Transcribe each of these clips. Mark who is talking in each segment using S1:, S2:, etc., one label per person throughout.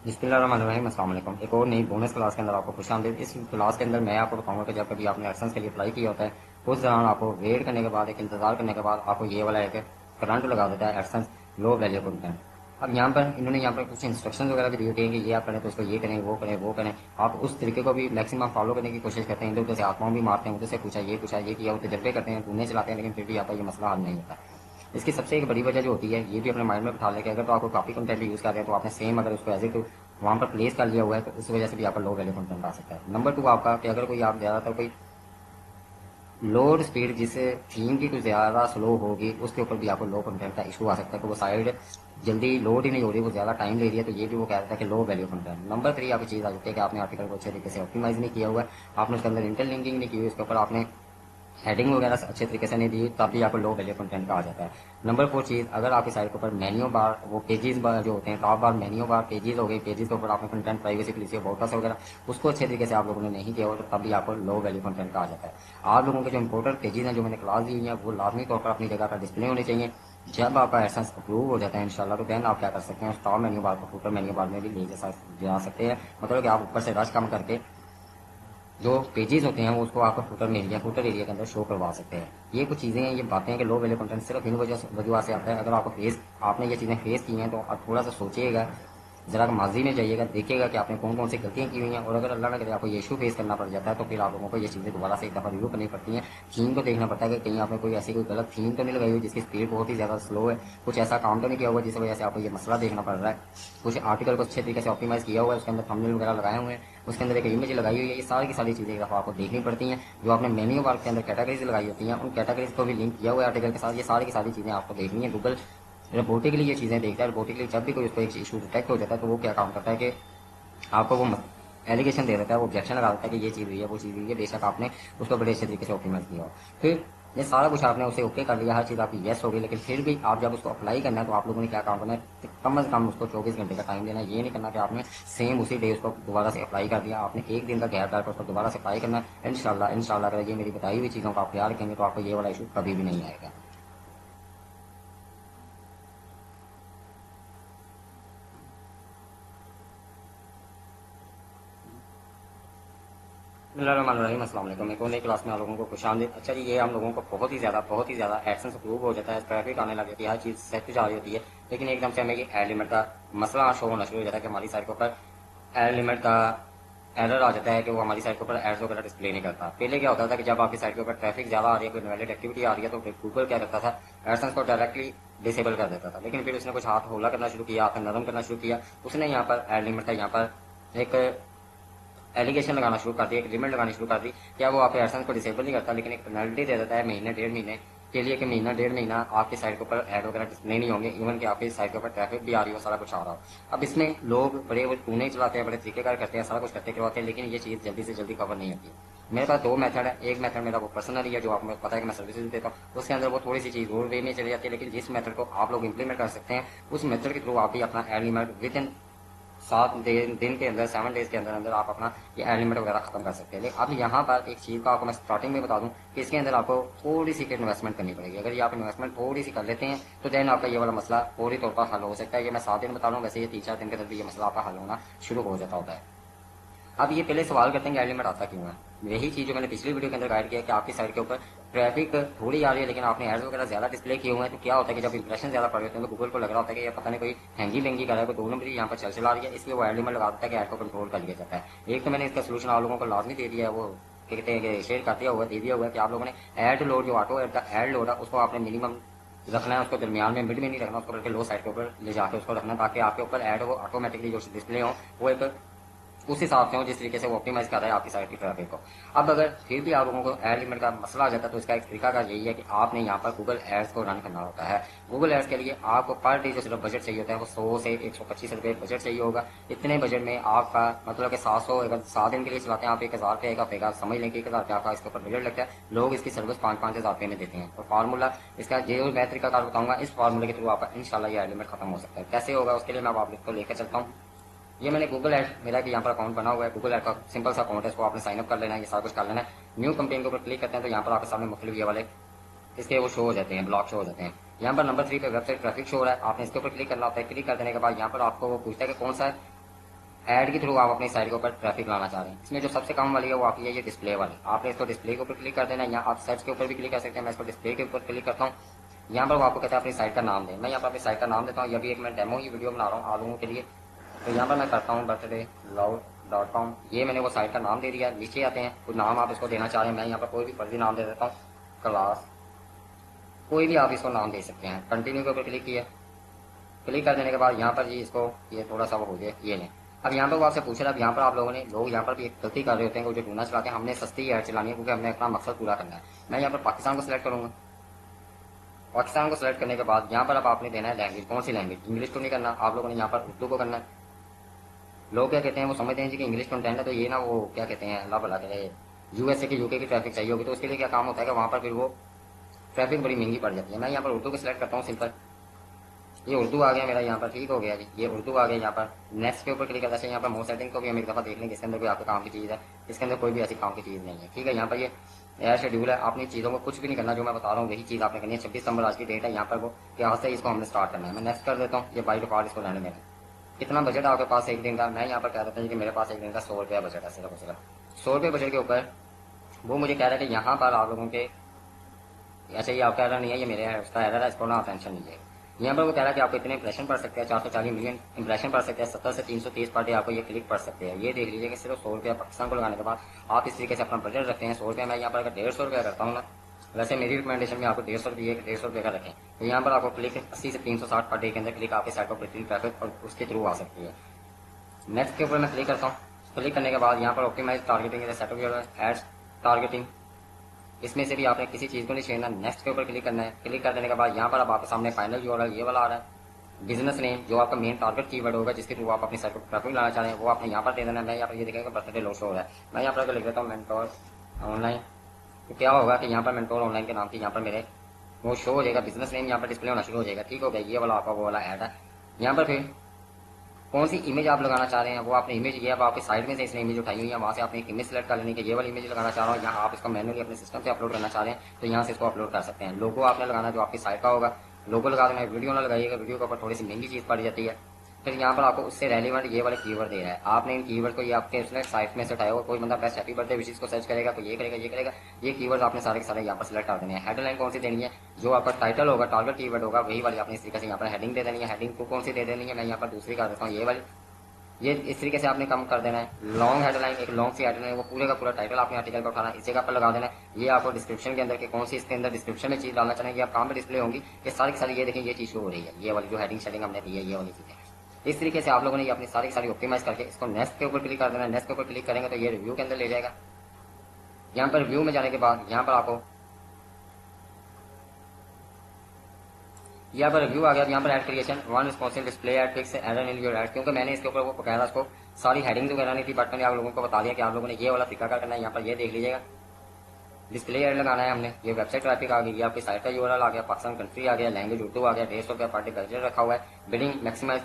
S1: बिस्मिल्लाहिर्रहमानिर्रहीम, अस्सलाम वालेकुम। एक और नई बोनस क्लास के अंदर आपको खुशामदीद। इस क्लास के अंदर मैं आपको बताऊंगा कि जब कभी आपने एडसेंस के लिए अप्लाई किया होता है, उस दौरान आपको वेट करने के बाद, एक इंतजार करने के बाद आपको ये वाला एक करंट लगा देता है एडसेंस लो वैल्यू कंटेंट। अब यहाँ पर इन्होंने यहाँ पर कुछ इंस्ट्रक्शन वगैरह भी दिए होते हैं कि ये आप करें तो उसको ये करें, वो करें, वो करें। आप उस तरीके को भी मैक्सिमम फॉलो करने की कोशिश करते हैं। इधर उधर से आत्माओं भी मारते हैं, उधर से पूछा, ये किया, वो तजर्बे करते हैं, ढूंढने चलाते हैं, लेकिन फिर भी आपका ये मसला हल नहीं होता। इसकी सबसे एक बड़ी वजह जो होती है, ये भी अपने माइंड में बिठा लें कि अगर तो आपको कॉपी कंटेंट यूज़ कर रहे हैं तो आपने सेम अगर उसको एज इट वहाँ पर प्लेस कर लिया हुआ है, तो इस वजह से भी आपका लो वैल्यू कंटेंट आ सकता है। नंबर टू आपका कि अगर कोई आप ज़्यादातर कोई लोड स्पीड जिससे थीम की कुछ ज़्यादा स्लो होगी, उसके ऊपर भी आपको लो कंटेंट का इशू आ सकता है कि वो साइड जल्दी लोड ही नहीं हो रही, वो ज़्यादा टाइम ले रही है, तो ये भी वो कहता है कि low value content. Number three आपकी चीज़ आ जाती है कि आपने आर्टिकल को अच्छे तरीके से ऑप्टिमाइज नहीं किया हुआ है, आपने उसके अंदर इंटरलिंकिंग नहीं की हुई, उसके ऊपर आपने हेडिंग वगैरह अच्छे तरीके से नहीं दी, तब भी आपको लो वैल्यू कंटेंट का आ जाता है। नंबर फोर चीज़, अगर आपकी साइट के ऊपर मेन्यू बार, वो पेजेस बार जो होते हैं, टॉप बार, मेन्यू बार, पेजेस हो गए, पेजेस के ऊपर आपने कंटेंट प्राइवेसी पॉलिसी बोटस वगैरह उसको अच्छे तरीके से आप लोगों ने नहीं किया हो, तो तब भी आपको लो वैल्यू कंटेंट का आ जाता है। आप लोगों के जो इंपॉर्टेंट पेजेस हैं जो मैंने क्लास दी हुई है, वो लाजमी तौर पर अपनी जगह पर डिस्प्ले होने चाहिए। जब आपका एडसेंस अप्रूव हो जाता है इंशाल्लाह, तो देन आप क्या कर सकते हैं, टॉप मेन्यू बार को फुटर मेन्यू बार में भी ले जा सकते हैं। मतलब कि आप ऊपर से रश कम करके जो पेजेस होते हैं वो उसको आपको फुटर एरिया के अंदर शो करवा सकते हैं। ये कुछ चीज़ें हैं, ये बातें हैं कि लो वैल्यू कंटेंट सिर्फ इन वजह से आता है। अगर आपने ये चीज़ें फेस की हैं तो आप थोड़ा सा सोचिएगा, ज़रा माजी में जाइएगा, देखिएगा कि आपने कौन कौन सी गलतियाँ की हुई हैं, और अगर अल्लाह ना करे आपको ये इशू फेस करना पड़ जाता है, तो फिर आप लोगों को ये चीज़ें दोबारा से एक दफ़ा रिव्यू करनी पड़ती हैं। थीम को देखना पड़ता है कि कहीं आपने कोई ऐसी कोई गलत थीम तो नहीं लगाई हुई जिसकी स्पीड बहुत ही ज़्यादा स्लो है, कुछ ऐसा काम तो नहीं किया हुआ जिस वजह से आपको ये मसला देखना पड़ रहा है। कुछ आर्टिकल को अच्छे तरीके से ऑप्टिमाइज़ किया हुआ है, उसके अंदर थंबनेल वगैरह लगाए हुए हैं, उसके अंदर एक इमेज लगाई हुई है, ये सारी की सारी चीज़ें एक दफ़ा आपको देखनी पड़ती हैं। जो आपने मेन्यू बार के अंदर कैटेगरीज लगाई होती हैं, उन कैटेगरीज को भी लिंक किया हुआ है आर्टिकल के साथ, ये सारी की सारी चीज़ें आपको देखनी है। गूगल रोबोटिकली ये चीज़ें देखता है। रोबोटिकली जब भी कोई उसको एक इशू डिटेक्ट हो जाता है, तो वो क्या काम करता है कि आपको वो एलिगेशन दे देता है, वो ऑब्जेक्शन लगा देता है कि ये चीज़ हुई है, वो चीज़ हुई है, बेशक आपने उसको बड़े अच्छे तरीके से ऑप्टिमाइज किया हो। फिर ये सारा कुछ आपने उसे ओके कर लिया, हर चीज़ आपकी येस हो गई, लेकिन फिर भी आप जब उसको अप्लाई करना है, तो आप लोगों ने क्या काम करना है, कम से कम उसको 24 घंटे का टाइम देना है। ये नहीं करना कि आपने सेम उसी डे उसको दोबारा से अप्लाई कर दिया, आपने एक दिन का गैप डालकर उसको दोबारा से अप्लाई करना है। इंशाल्लाह अगर ये मेरी बताई हुई चीज़ों का आप ख्याल रखेंगे, तो आपको ये वाला इशू कभी भी नहीं आएगा। बिस्मिल्लाहिर्रहमानिर्रहीम, अस्सलाम वालेकुम। एक और नई क्लास में आप लोगों को खुशामदीद। अच्छा जी, ये हम लोगों को बहुत ही ज़्यादा एडसेंस अप्रूव हो जाता है, ट्रैफिक आने लग जाती है, हर चीज़ सेट जा रही होती है, लेकिन एकदम से हमें ये एड लिमिट का मसला शो होना शुरू हो जाता है कि हमारी साइट के ऊपर एड लिमिट का एरर आ जाता है कि वो हमारी साइट के ऊपर एड्स वगैरह डिस्प्ले नहीं करता। पहले क्या होता था कि जब आपकी साइट के ऊपर ट्रैफिक ज़्यादा आ रही है, कोई इनवैलिड एक्टिविटी आ रही है, तो फिर गूगल क्या करता था, एडसेंस को डायरेक्टली डिसेबल कर देता था। लेकिन फिर उसने कुछ हाथ होला करना शुरू किया, हाथ नरम करना शुरू किया, उसने यहाँ पर एड लिमिट का यहाँ पर एक एलिगेशन लगाना शुरू कर दी, एक लिमिट लगानी शुरू कर दी। क्या वो आपके एडसेंस को डिसेबल नहीं करता, लेकिन एक पेनल्टी दे देता है महीने डेढ़ महीने के लिए, कि महीना डेढ़ महीना आपकी साइट के ऊपर ऐड वगैरह डिस्प्ले नहीं होंगे, इवन कि आपकी साइट के ऊपर ट्रैफिक भी आ रही हो, सारा कुछ आ रहा हो। अब इसमें लोग बड़े वो टूने चलाते हैं, बड़े तरीकेकार करते हैं, सारा कुछ करते करवाते हैं, लेकिन ये चीज़ जल्दी से जल्दी कवर नहीं होती है। मेरे पास दो मेथड है। एक मेथड मेरा वो पर्सनली है, जो आपको पता है कि मैं सर्विसेज देता हूँ, उसके अंदर वो थोड़ी सी चीज़ और वे में चली जाती है, लेकिन जिस मेथड को आप लोग इंप्लीमेंट कर सकते हैं, उस मेथड के थ्रू आप भी अपना एड लिमिट विद इन 7 दिन के अंदर, 7 डेज के अंदर अंदर आप अपना ये एड लिमिट वगैरह खत्म कर सकते हैं। लेकिन अब यहाँ पर एक चीज़ का आपको मैं स्टार्टिंग में बता दूं कि इसके अंदर आपको थोड़ी सी इन्वेस्टमेंट करनी पड़ेगी। अगर ये आप इन्वेस्टमेंट थोड़ी सी कर लेते हैं, तो देन आपका ये वाला मसला फौरी तौर पर हल हो सकता है। ये मैं 7 दिन बता रहा हूँ, वैसे ये 3-4 दिन के अंदर भी ये मसला आपका हल होना शुरू हो जाता होता है। अब ये पहले सवाल करते हैं कि एड लिमिट आता क्यों है। यही चीज़ जो मैंने पिछली वीडियो के अंदर गाइड किया कि आपकी साइट के ऊपर ट्रैफिक थोड़ी आ रही है, लेकिन आपने एड्स वगैरह ज़्यादा डिस्प्ले किए हुए हैं, तो क्या होता है कि जब इंप्रेशन ज़्यादा पड़ रहे होते हैं, तो गूगल को लग रहा होता है कि ये पता नहीं कोई हैंगी बेंगी कर रहा है, कोई 2 नंबरी यहाँ पर चला रही है, इसलिए वो एड लिमिट लगा देता है कि एड को कंट्रोल कर लिया जाता है। एक तो मैंने इसका सोल्यूशन आप लोगों को लाजमी दे दिया है, वो कहते हैं कि शेयर कर दिया हुआ, दे दिया हुआ है कि आप लोगों ने एड लोड, जो ऑटो एड का एड लोड है, उसको आपने मिनिमम रखना है, उसको दरमियान में मिड में नहीं रखना, उसको बल्कि लो साइड के ऊपर ले जाकर उसको रखना, ताकि आपके ऊपर एड हो ऑटोमेटिकली जो डिस्प्ले हो वो एक उस हिसाब से हो जिस तरीके से वो ऑप्टिमाइज कर रहा है आपकी साइट की ट्रैफिक को। अब अगर फिर भी आप लोगों को एड लिमिट का मसला आ जाता है, तो इसका एक तरीका का यही है कि आपने यहाँ पर गूगल एड्स को रन करना होता है। गूगल एड्स के लिए आपको पर डे जो सिर्फ बजट चाहिए होता है, वो 100 से 125 रुपये बजट चाहिए होगा। इतने बजट में आपका मतलब कि 700, अगर 7 दिन के लिए चलाते हैं आप, 1000 रुपये का पेगा, समझ लें कि 1000 रुपये का इसके ऊपर बजट लगता है। लोग इसकी सर्विस 5-5 हज़ार रुपये में देते हैं। और फार्मूला इसका जो मैं तरीका कार बताऊंगा, इस फार्मूले के थ्रू आपका इंशाल्लाह ये एड लिमिट खत्म हो सकता है। कैसे होगा उसके लिए मैं आप लोग को लेकर चलता हूँ। ये मैंने गूगल ऐड, मेरा भी यहाँ पर अकाउंट बना हुआ है, गूगल ऐड का सिंपल सा अकाउंट है, इसको आपने साइनअप कर लेना है, ये सारा कुछ कर लेना है। न्यू कंपेन के ऊपर क्लिक करते हैं, तो यहाँ पर आपके सामने मुख्तलिफ ये वाले इसके वो शो हो जाते हैं, ब्लॉक शो हो जाते हैं। यहाँ पर नंबर 3 पे वेबसाइट ट्रैफिक शो हो रहा है, आपने इसके ऊपर क्लिक करना होता है। क्लिक कर देने के बाद यहाँ पर आपको वो पूछता है कि कौन सा ऐड के थ्रू आप अपनी साइट के ऊपर ट्रैफिक लाना चाह रहे हैं। इसमें जो सबसे कम वाली है वो आपकी है ये डिस्प्ले वाली। आपने इसको डिस्प्ले के ऊपर क्लिक कर देना है, या आप सर्च के ऊपर भी क्लिक कर सकते हैं। मैं इसको डिस्प्ले के ऊपर क्लिक करता हूँ। यहाँ पर वो आपको कहता है अपनी साइट का नाम दें। मैं यहाँ पर अपनी साइट का नाम देता हूँ। ये भी एक मैं डेमो ही वीडियो बना रहा हूँ आप लोगों के लिए। तो यहाँ पर मैं करता हूँ birthday.com। ये मैंने वो साइट का नाम दे दिया। नीचे आते हैं, कुछ नाम आप इसको देना चाह रहे हैं। मैं यहाँ पर कोई भी फर्जी नाम दे देता हूँ, क्लास, कोई भी आप इसको नाम दे सकते हैं। कंटिन्यू के ऊपर क्लिक किया। क्लिक कर देने के बाद यहाँ पर जी इसको ये थोड़ा सा वो हो जाए, ये लें। अब यहाँ पर वो आपसे पूछ रहा है। अब यहाँ पर आप लोगों ने लोग यहाँ पर भी एक गलती कर रहे होते हैं कि जो ढूंढना चलाते हैं, हमने सस्ती ऐड चलानी है क्योंकि हमने अपना मकसद पूरा करना है। मैं यहाँ पर पाकिस्तान को सिलेक्ट करूंगा। पाकिस्तान को सिलेक्ट करने के बाद यहाँ पर अब आपने देना है लैंग्वेज। कौन सी लैंग्वेज? इंग्लिश को नहीं करना आप लोगों ने, यहाँ पर उर्दू को करना है। लोग क्या कहते हैं, वो समझते हैं जी कि इंग्लिश कंटेंट है तो ये ना वो क्या कहते हैं, अल्लाह भला करे, यूएसए की यूके की ट्रैफिक चाहिए होगी, तो उसके लिए क्या काम होता है कि वहाँ पर फिर वो ट्रैफिक बड़ी महंगी पड़ जाती है। मैं यहाँ पर उर्दू को सिलेक्ट करता हूँ सिंपल। ये उर्दू आ गया मेरा, यहाँ पर ठीक हो गया जी, ये उर्दू आ गया। यहाँ पर नेक्स्ट के ऊपर क्लिक करता है। यहाँ पर मोर सेटिंग को भी हम एक दफा देख लेंगे, इसके अंदर कोई आपके काम की चीज़ है, इसके अंदर कोई भी ऐसी काम की चीज़ नहीं है। ठीक है, यहाँ पर ये एयर शेड्यूल है। आपने चीज़ों को कुछ भी नहीं करना, जो मैं बता रहा हूँ वही चीज़ आपने करनी है। 26 सितंबर आज की डेट है। यहाँ पर वो कि आज से इसको हमने स्टार्ट करना है। मैं नेक्स्ट कर देता हूँ। ये बाई डिफॉल्ट इसको रहने देना। कितना बजट आपके पास एक दिन का? मैं यहाँ पर कह देता हूँ कि मेरे पास एक दिन का 100 रुपया बजट है, सिर्फ 100 रुपये बजट के ऊपर वो मुझे कह रहा है कि यहाँ पर आप लोगों के, अच्छा ये आपका एरर नहीं है, ये मेरे उसका एरर है, इसको ना टेंशन लीजिए। यहाँ पर वो कह रहा है कि आप इतने इंप्रेशन पढ़ सकते हैं, 440 मिलियन इंप्रेशन पढ़ सकते हैं, 70 से 330 पर डे आपको ये क्लिक पढ़ सकते हैं। ये देख लीजिए कि सिर्फ 100 रुपया पाकिस्तान को लगाने के बाद आप इस तरीके से अपना बजट रखते हैं 100 रुपया। मैं यहाँ पर अगर 150 रुपया करता हूँ ना, वैसे मेरी रिकमेंडेशन में आपको 150 रुपये 150 रुपये का रखें। तो यहाँ पर आपको क्लिक 80 से 360 पर डे के अंदर क्लिक आपके साइट पर प्रति ट्रैफिक और उसके थ्रू आ सकती है। नेक्स्ट के ऊपर मैं क्लिक करता हूँ। क्लिक करने के बाद यहाँ पर optimise targeting setup your ads targeting, इसमें से भी आपने किसी चीज़ को नहीं छेड़ना। नेक्स्ट के ऊपर क्लिक करना है। क्लिक कर देने के बाद यहाँ पर अब आपके सामने फाइनल यूआरएल ये वाला आ रहा है। बिजनेस नेम जो आपका मेन टारगेट कीवर्ड होगा, जिसके थ्रू आप अपनी साइट पर ट्रैफिक लाना चाह रहे हैं, वो आपने यहाँ पर दे देना है। मैं यहाँ पर ये देखेंगे बर्थडे लो शो हो रहा है। मैं यहाँ पर लिख देता हूँ मेंटोर ऑनलाइन। तो क्या होगा कि यहाँ पर मेंटोर ऑनलाइन के नाम से यहाँ पर मेरे वो शो हो जाएगा, बिजनेस नेम यहाँ पर डिस्प्ले होना शुरू हो जाएगा। ठीक हो गया, ये वाला आपका वो वाला ऐड है। यहाँ पर फिर कौन सी इमेज आप लगाना चाह रहे हैं, वो आपने इमेज, ये अब आपकी साइड में से इसने इमेज उठाई हुई है, वहाँ से आपने एक इमेज सेलेक्ट कर लेनी कि ये वाली इमेज लगाना चाह रहा हूँ। यहाँ आप इसको मैनुअली अपने सिस्टम से अपलोड करना चाह रहे हैं तो यहाँ से इसको अपलोड कर सकते हैं। लोगो आपने लगाना जो आपकी साइट का होगा, लोगो लगा देना है। वीडियो ना लगाइएगा, वीडियो के ऊपर थोड़ी सी महंगी चीज़ पड़ जाती है। फिर यहाँ पर आपको उससे रेलिवेंट ये वाले कीवर्ड दे रहा है। आपने इन कीवर्ड को ये आपके उसने साइट में से उठाया होगा। कोई बंदा बेस्ट हैप्पी बर्थडे विशेष को सर्च करेगा तो ये करेगा, ये करेगा। ये कीवर्ड आपने सारे के सारे यहाँ पर सिलेक्ट कर देने हैं। हेडलाइन कौन सी देनी है, जो आपका टाइटल होगा, टारगेट कीवर्ड होगा, वही वाली आपने इस तरीके से यहाँ पर हेडिंग दे देनी है। हेडिंग को कौन सी दे देनी है, मैं यहाँ पर दूसरी कर देता हूँ, ये वाली। ये इस तरीके से आपने कम कर देना है। लॉन्ग हेडलाइन, एक लॉन्ग सी हेडलाइन, वो पूरे का पूरा टाइटल आपने आर्टिकल का उठाना है, इस जगह पर लगा देना है। ये आपको डिस्क्रिप्शन के अंदर के कौन सी इसके अंदर डिस्क्रिप्शन में चीज डालना चाहेंगे, आप कहाँ पर डिस्प्ले होंगी, ये सारी की सारी ये देखें ये चीज शो हो रही है। ये वाली जो हेडिंग शेडिंग हमने दी है, ये वाली चीजें। इस तरीके से आप लोगों ने ये अपनी सारी की सारी ऑप्टिमाइज करके इसको नेक्स्ट के ऊपर क्लिक कर देना है। नेक्स्ट के ऊपर क्लिक करेंगे तो ये रिव्यू के अंदर ले जाएगा। यहाँ पर रिव्यू में जाने के बाद यहाँ पर आपको यहाँ पर रिव्यू आ गया। यहाँ पर ad creation one responsive display ad fix error in your ad, क्योंकि मैंने इसके ऊपर वो बकायदा उसको सारी हेडिंग वगैरह नहीं थी, बट मैंने आप लोगों को बता दिया कि आप लोगों ने ये वाला तरीका करना है। यहाँ पर ये देख लीजिएगा, डिस्प्ले एड लगाना है हमने। ये वेबसाइट ट्रैफिक आ गई, ये आपकी साइट का यूआरएल आ गया, पाकिस्तान कंट्री आ गया, लैंग्वेज उर्दू आ गया, 150 रुपया पर डे बजट रखा हुआ है, बिडिंग मैक्सिमाइज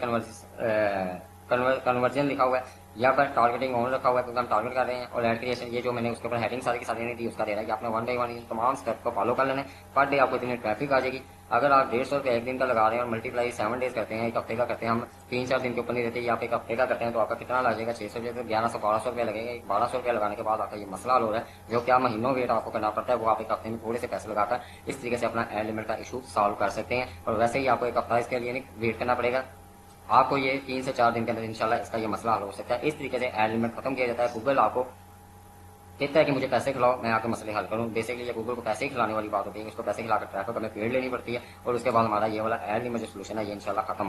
S1: कन्वर्जन लिखा हुआ है। यहाँ पर टारगेटिंग ऑन रखा हुआ है क्योंकि हम टारगेट कर रहे हैं। और एड क्रिएशन ये जो मैंने उसके ऊपर हेडिंग सारी की सारी नहीं दी, उसका दे रहा है कि आपने 1 बाई 1 तमाम स्टेप को फॉलो कर लेना है। पर डे आपको इतनी ट्रैफिक आ जाएगी। अगर आप 150 रुपये एक दिन का लगा रहे हैं और मल्टीप्लाई 7 डेज करते हैं, एक हफ्ते का करते हैं, हम 3-4 दिन के ऊपर नहीं रहते, आप एक हफ्ते का करते हैं तो आपका कितना लगेगा, 600 रुपये, 1100-1200 रुपये लगेगा। 1200 रुपये लगाने के बाद आपका ये मसला हल हो रहा है, जो क्या महीनों वेट आपको करना पड़ता है, वो आप एक हफ्ते में थोड़े से पैसे लगाकर इस तरीके से अपना एड लिमिट का इशू सॉल्व कर सकते हैं। और वैसे ही आपको एक हफ्ता इसके लिए वेट करना पड़ेगा। आपको ये 3 से 4 दिन के अंदर इंशाल्लाह इसका ये मसला हल हो सकता है। इस तरीके से एड लिमिट खत्म किया जाता है। गूगल आपको कहता है कि मुझे पैसे खिलाओ, मैं आपके मसले हल करूं। बेसिकली ये गूगल को पैसे ही खिलाने वाली बात होती है, उसको पैसे खिलाकर ट्रैफिक हमें पेड लेनी पड़ती है और उसके बाद हमारा ये वाला एड लिमिट जो सोल्यूशन है ये इंशाल्लाह खत्म